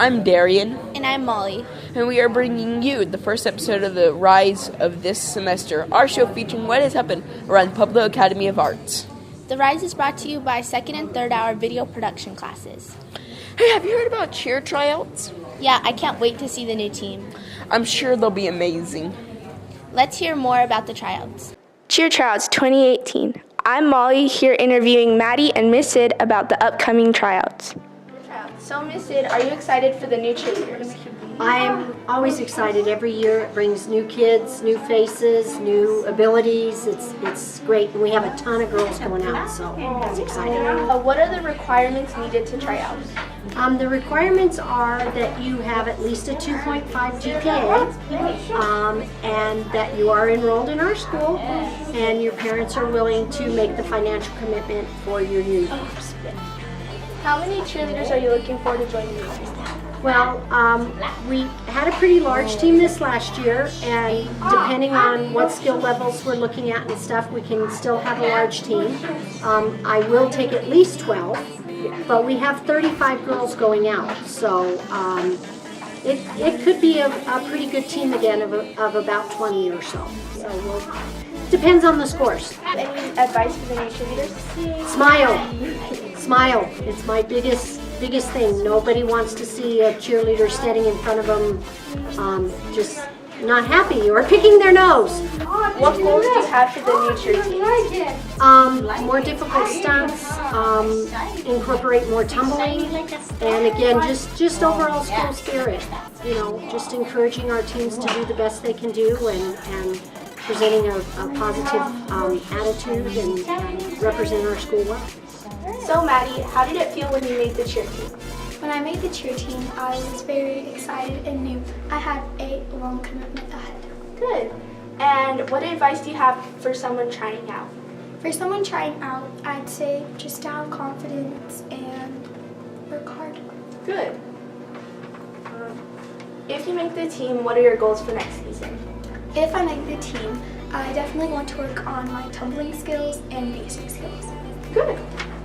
I'm Darian. And I'm Molly. And we are bringing you the first episode of the Rise of this semester, our show featuring what has happened around the Pueblo Academy of Arts. The Rise is brought to you by 2nd and 3rd hour video production classes. Hey, have you heard about cheer tryouts? Yeah, I can't wait to see the new team. I'm sure they'll be amazing. Let's hear more about the tryouts. Cheer Tryouts 2018. I'm Molly, here interviewing Maddie and Miss Sid about the upcoming tryouts. So, Miss Sid, are you excited for the new cheerleaders? I'm always excited. Every year it brings new kids, new faces, new abilities. It's great. And we have a ton of girls going out, so that's exciting. What are the requirements needed to try out? The requirements are that you have at least a 2.5 GPA and that you are enrolled in our school and your parents are willing to make the financial commitment for your uniforms. How many cheerleaders are you looking for to join the team? Well, we had a pretty large team this last year, and depending on what skill levels we're looking at and stuff, we can still have a large team. I will take at least 12, but we have 35 girls going out, so it could be a pretty good team again of about 20 or so. So depends on the scores. Any advice for the new cheerleaders? Smile. It's my biggest thing. Nobody wants to see a cheerleader standing in front of them just not happy or picking their nose. What goals do you have for the new cheer team? More difficult stunts, incorporate more tumbling, and again, just overall school spirit. You know, just encouraging our teams to do the best they can do and presenting a positive attitude and represent our school well. So, Maddie, how did it feel when you made the cheer team? When I made the cheer team, I was very excited and knew I had a long commitment ahead. Good. And what advice do you have for someone trying out? For someone trying out, I'd say just to have confidence and work hard. Good. If you make the team, what are your goals for next season? If I make the team, I definitely want to work on my tumbling skills and basic skills. Good.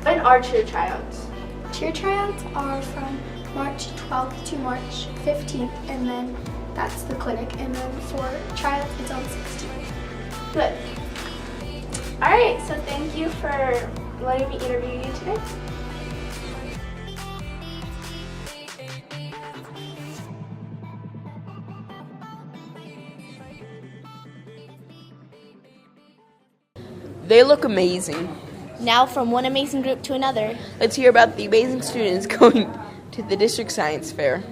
When are cheer tryouts? Cheer tryouts are from March 12th to March 15th, and then that's the clinic. And then for tryouts, it's on the 16th. Good. All right, so thank you for letting me interview you today. They look amazing. Now from one amazing group to another. Let's hear about the amazing students going to the District Science Fair.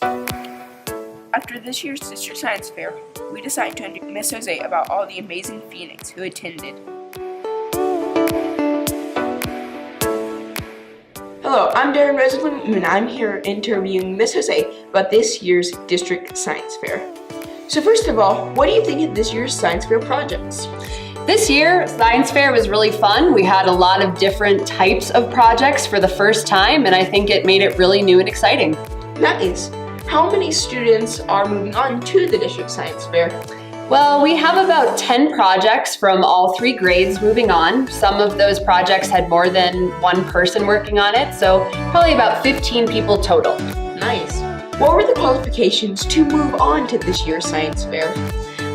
After this year's District Science Fair, we decided to interview Miss Jose about all the amazing Phoenix who attended. Hello, I'm Darren Rosenblum, and I'm here interviewing Miss Jose about this year's District Science Fair. So first of all, what do you think of this year's Science Fair projects? This year, Science Fair was really fun. We had a lot of different types of projects for the first time, and I think it made it really new and exciting. Nice. How many students are moving on to the District Science Fair? Well, we have about 10 projects from all 3 grades moving on. Some of those projects had more than one person working on it, so probably about 15 people total. Nice. What were the qualifications to move on to this year's Science Fair?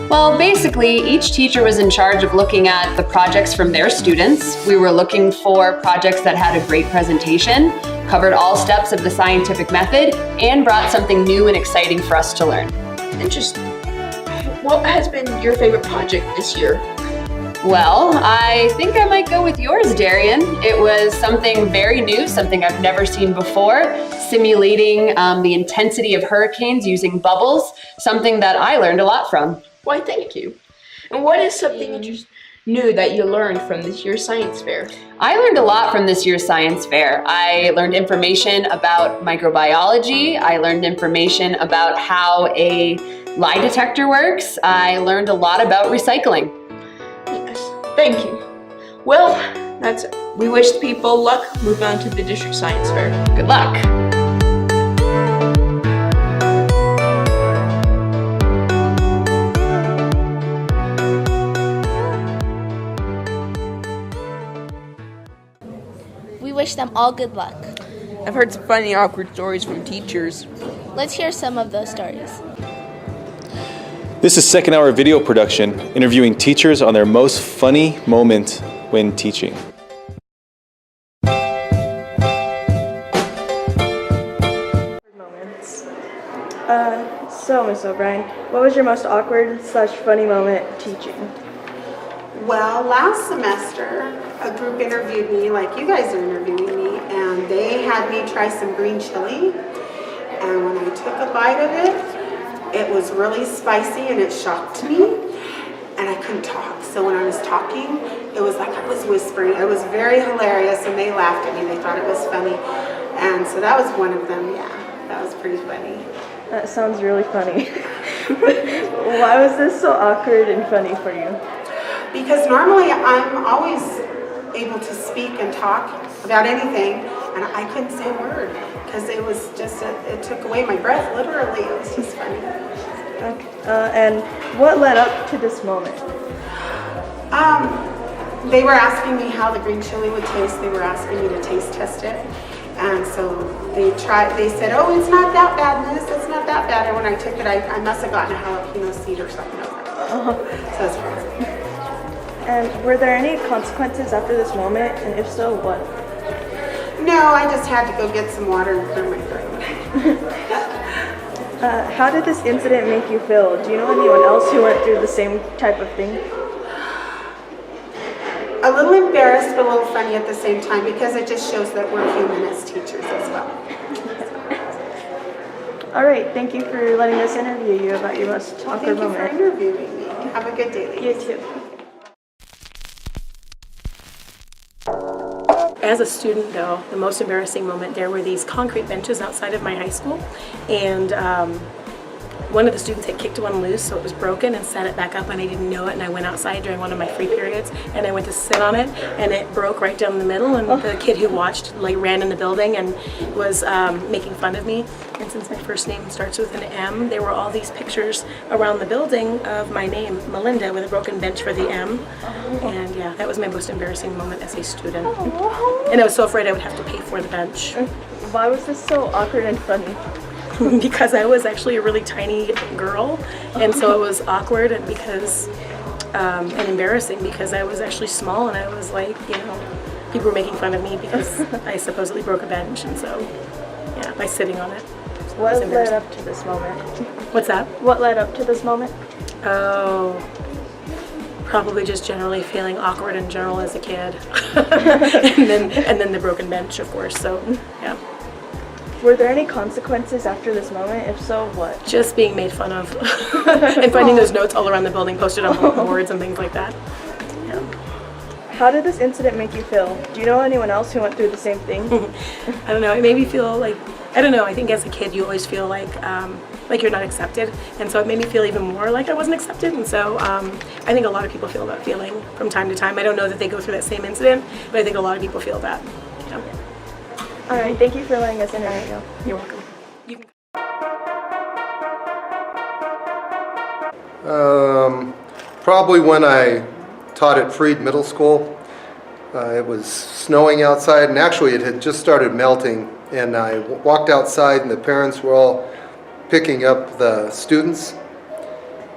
Well, basically, each teacher was in charge of looking at the projects from their students. We were looking for projects that had a great presentation, covered all steps of the scientific method, and brought something new and exciting for us to learn. Interesting. What has been your favorite project this year? Well, I think I might go with yours, Darian. It was something very new, something I've never seen before, simulating the intensity of hurricanes using bubbles, something that I learned a lot from. Why, thank you. And what is something new that you learned from this year's Science Fair? I learned a lot from this year's Science Fair. I learned information about microbiology. I learned information about how a lie detector works. I learned a lot about recycling. Yes, thank you. Well, that's it. We wish the people luck moving on to the District Science Fair. Good luck. We wish them all good luck. I've heard some funny, awkward stories from teachers. Let's hear some of those stories. This is second hour video production, interviewing teachers on their most funny moment when teaching. So, Miss O'Brien, what was your most awkward / funny moment teaching? Well, last semester, a group interviewed me, like you guys are interviewing me, and they had me try some green chili. And when I took a bite of it, it was really spicy and it shocked me, and I couldn't talk. So when I was talking, it was like I was whispering. It was very hilarious, and they laughed at me. They thought it was funny. And so that was one of them, yeah. That was pretty funny. That sounds really funny. Why was this so awkward and funny for you? Because normally I'm always able to speak and talk about anything, and I couldn't say a word because it was just, it took away my breath, literally. It was just funny. Okay. And what led up to this moment? They were asking me how the green chili would taste. They were asking me to taste test it. And so they said, oh, it's not that bad, miss, it's not that bad. And when I took it, I must have gotten a jalapeno seed or something. So that's crazy. And were there any consequences after this moment? And if so, what? No, I just had to go get some water and clear my throat. How did this incident make you feel? Do you know anyone else who went through the same type of thing? A little embarrassed, but a little funny at the same time, because it just shows that we're human as teachers as well. All right, thank you for letting us interview you about your most awkward moment. Thank you for interviewing me. Have a good day, ladies. You too. As a student, though, the most embarrassing moment there were these concrete benches outside of my high school, and one of the students had kicked one loose, so it was broken, and set it back up, and I didn't know it, and I went outside during one of my free periods, and I went to sit on it, and it broke right down the middle, and the kid who watched ran in the building and was making fun of me. And since my first name starts with an M, there were all these pictures around the building of my name, Melinda, with a broken bench for the M. And yeah, that was my most embarrassing moment as a student. And I was so afraid I would have to pay for the bench. Why was this so awkward and funny? Because I was actually a really tiny girl, and so it was awkward and because and embarrassing because I was actually small, and I was like, people were making fun of me because I supposedly broke a bench, and so yeah, by sitting on it. What led up to this moment? What's that? What led up to this moment? Oh, probably just generally feeling awkward in general as a kid, and then the broken bench, of course. So yeah. Were there any consequences after this moment? If so, what? Just being made fun of and finding those notes all around the building posted on boards and things like that. Yeah. How did this incident make you feel? Do you know anyone else who went through the same thing? I don't know. It made me feel like, I don't know. I think as a kid you always feel like you're not accepted, and so it made me feel even more like I wasn't accepted. And so I think a lot of people feel that feeling from time to time. I don't know that they go through that same incident, but I think a lot of people feel that. Yeah. All right, thank you for letting us interview. You're welcome. Probably when I taught at Freed Middle School. It was snowing outside, and actually it had just started melting, and I walked outside and the parents were all picking up the students,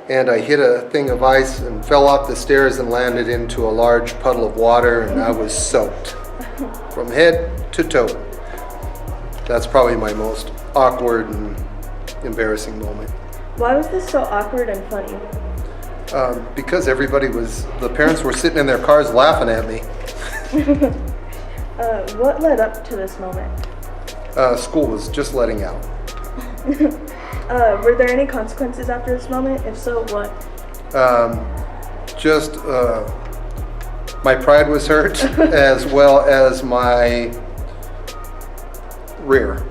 and I hit a thing of ice and fell off the stairs and landed into a large puddle of water, and I was soaked from head to toe. That's probably my most awkward and embarrassing moment. Why was this so awkward and funny? Because the parents were sitting in their cars laughing at me. What led up to this moment? School was just letting out. Were there any consequences after this moment? If so, what? My pride was hurt, as well as my rear.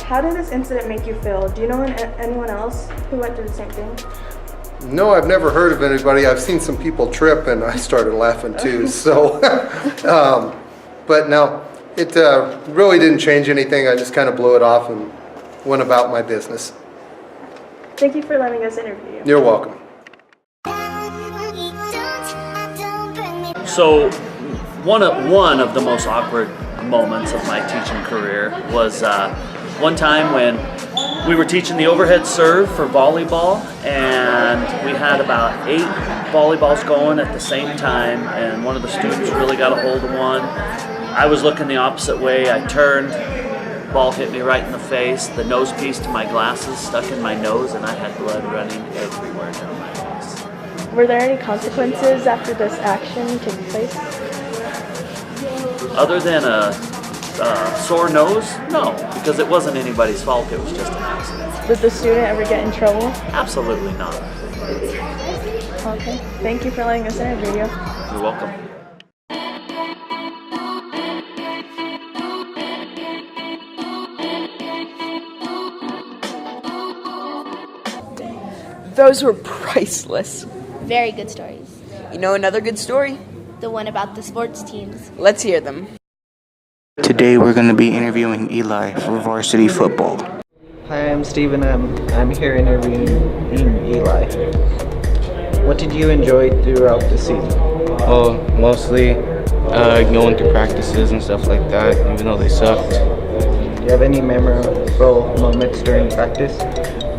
How did this incident make you feel? Do you know anyone else who went through the same thing? No, I've never heard of anybody. I've seen some people trip and I started laughing too. So, but no, it really didn't change anything. I just kind of blew it off and went about my business. Thank you for letting us interview you. You're welcome. So, one of the most awkward moments of my teaching career was one time when we were teaching the overhead serve for volleyball, and we had about 8 volleyballs going at the same time, and one of the students really got a hold of one. I was looking the opposite way. I turned, ball hit me right in the face. The nose piece to my glasses stuck in my nose, and I had blood running everywhere down my face. Were there any consequences after this action took place? Other than a sore nose? No, because it wasn't anybody's fault. It was just an accident. Did the student ever get in trouble? Absolutely not. Okay. Thank you for letting us interview you. You're welcome. Those were priceless. Very good stories. You know another good story? The one about the sports teams. Let's hear them. Today we're going to be interviewing Eli for varsity football. Hi, I'm Steven. I'm here interviewing Eli. What did you enjoy throughout the season? Well, mostly going to practices and stuff like that, even though they sucked. Do you have any memorable moments during practice?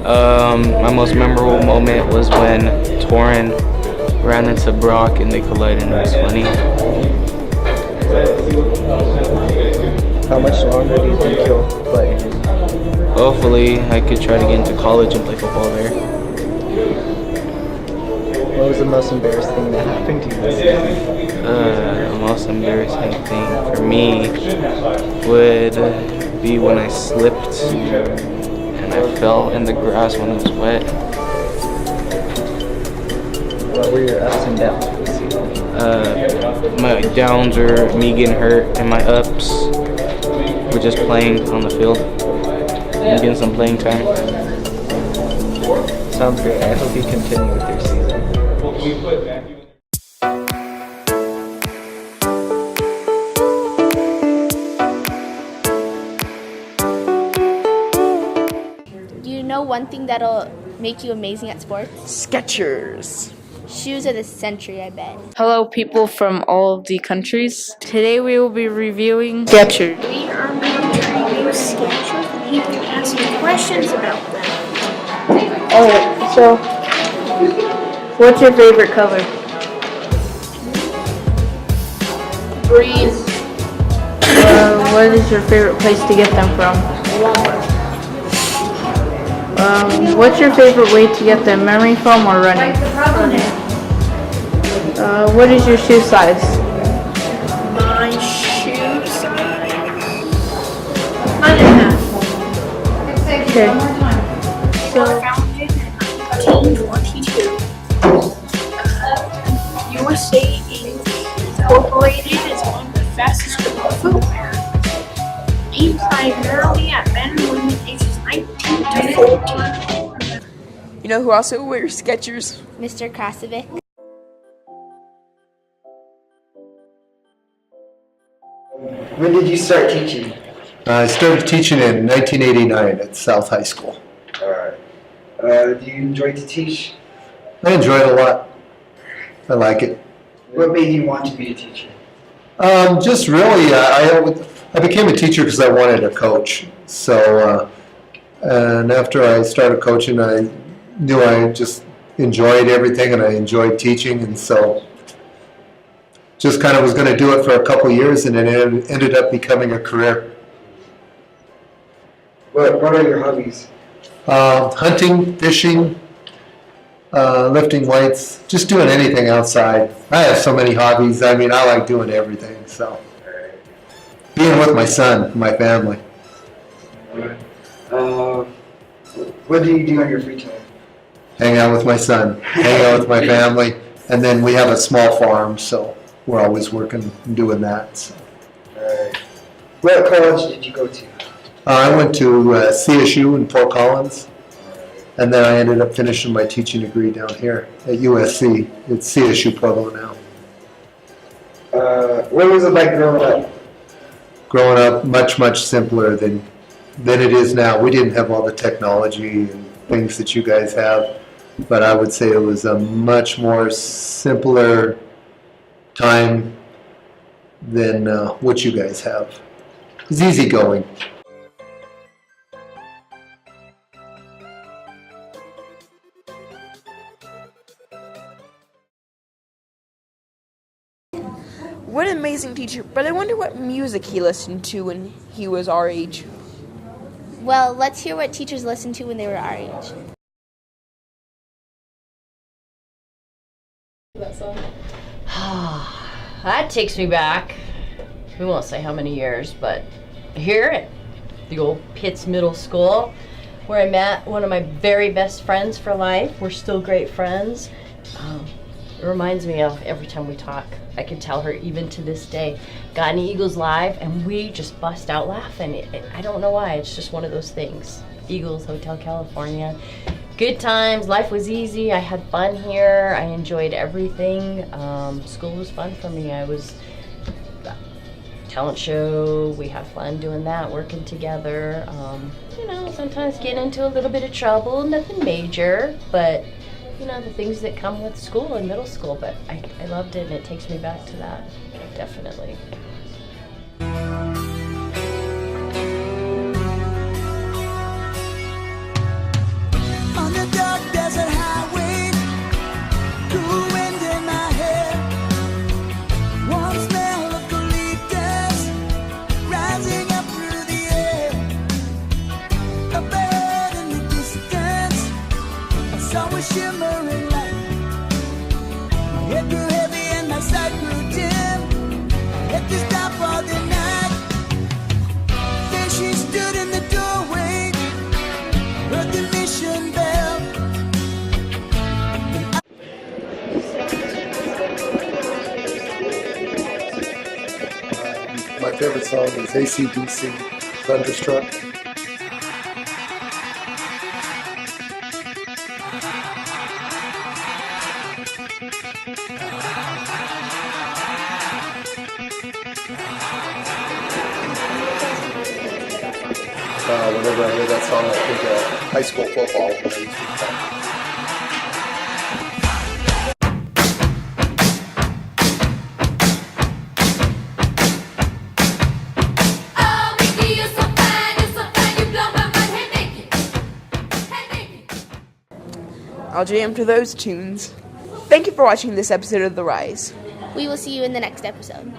My most memorable moment was when Torin ran into Brock and they collided, and it was funny. How much longer do you think you'll play? Hopefully I could try to get into college and play football there. What was the most embarrassing thing that happened to you this season? The most embarrassing thing for me would be when I slipped and I fell in the grass when it was wet. What were your ups and downs this season? My downs are me getting hurt, and my ups were just playing on the field and getting some playing time. Sounds great. I hope you continue with your season. Do you know one thing that'll make you amazing at sports? Skechers. Shoes of the century, I bet. Hello, people from all of the countries. Today we will be reviewing Skechers. We are going to review Skechers and you can ask me questions about them. Alright, so what's your favorite color? Green. What is your favorite place to get them from? Walmart. What's your favorite way to get them, memory foam or running? What is your shoe size? My shoe size. 1.5. Okay. So, founded in 1922. USA Incorporated is one of the fastest growing footwear. Aimed primarily at men and women ages 19 to 14. You know who also wears Skechers? Mr. Krasovec. When did you start teaching? I started teaching in 1989 at South High School. Alright. Do you enjoy to teach? I enjoy it a lot. I like it. What made you want to be a teacher? Just really, I became a teacher because I wanted to coach. So, and after I started coaching, I knew I just enjoyed everything and I enjoyed teaching, and so just kind of was going to do it for a couple years, and it ended up becoming a career. What are your hobbies? Hunting, fishing, lifting weights, just doing anything outside. I have so many hobbies. I mean, I like doing everything. So, being with my son, my family. What do you do on your free time? Hang out with my son, hang out with my family, and then we have a small farm, so we're always working and doing that. So. Alright. What college did you go to? I went to CSU in Fort Collins, and then I ended up finishing my teaching degree down here at USC. It's CSU Pueblo now. What was it like growing up? Growing up, much simpler than it is now. We didn't have all the technology and things that you guys have, but I would say it was a much more simpler time than what you guys have. It's easygoing. What an amazing teacher, but I wonder what music he listened to when he was our age. Well, let's hear what teachers listened to when they were our age. That takes me back, we won't say how many years, but here at the old Pitts Middle School, where I met one of my very best friends for life. We're still great friends. It reminds me of every time we talk. I can tell her even to this day, got any Eagles live, and we just bust out laughing. I don't know why, it's just one of those things. Eagles, Hotel California. Good times, life was easy, I had fun here, I enjoyed everything. School was fun for me. I was talent show, we had fun doing that, working together. You know, sometimes get into a little bit of trouble, nothing major, but you know, the things that come with school and middle school, but I loved it and it takes me back to that, definitely. On the dark desert highway, cool wind in my hair, warm smell of eucalyptus rising up through the air. Up ahead in the distance, I saw a shimmering light. My head grew heavy and my sight grew dim. I had to stop for the night. There she stood in the doorway, heard the mission bell. My favorite song is AC/DC, Thunderstruck. Whenever I hear that song, I think of high school football when I used to play. I'll jam to those tunes. Thank you for watching this episode of The Rise. We will see you in the next episode.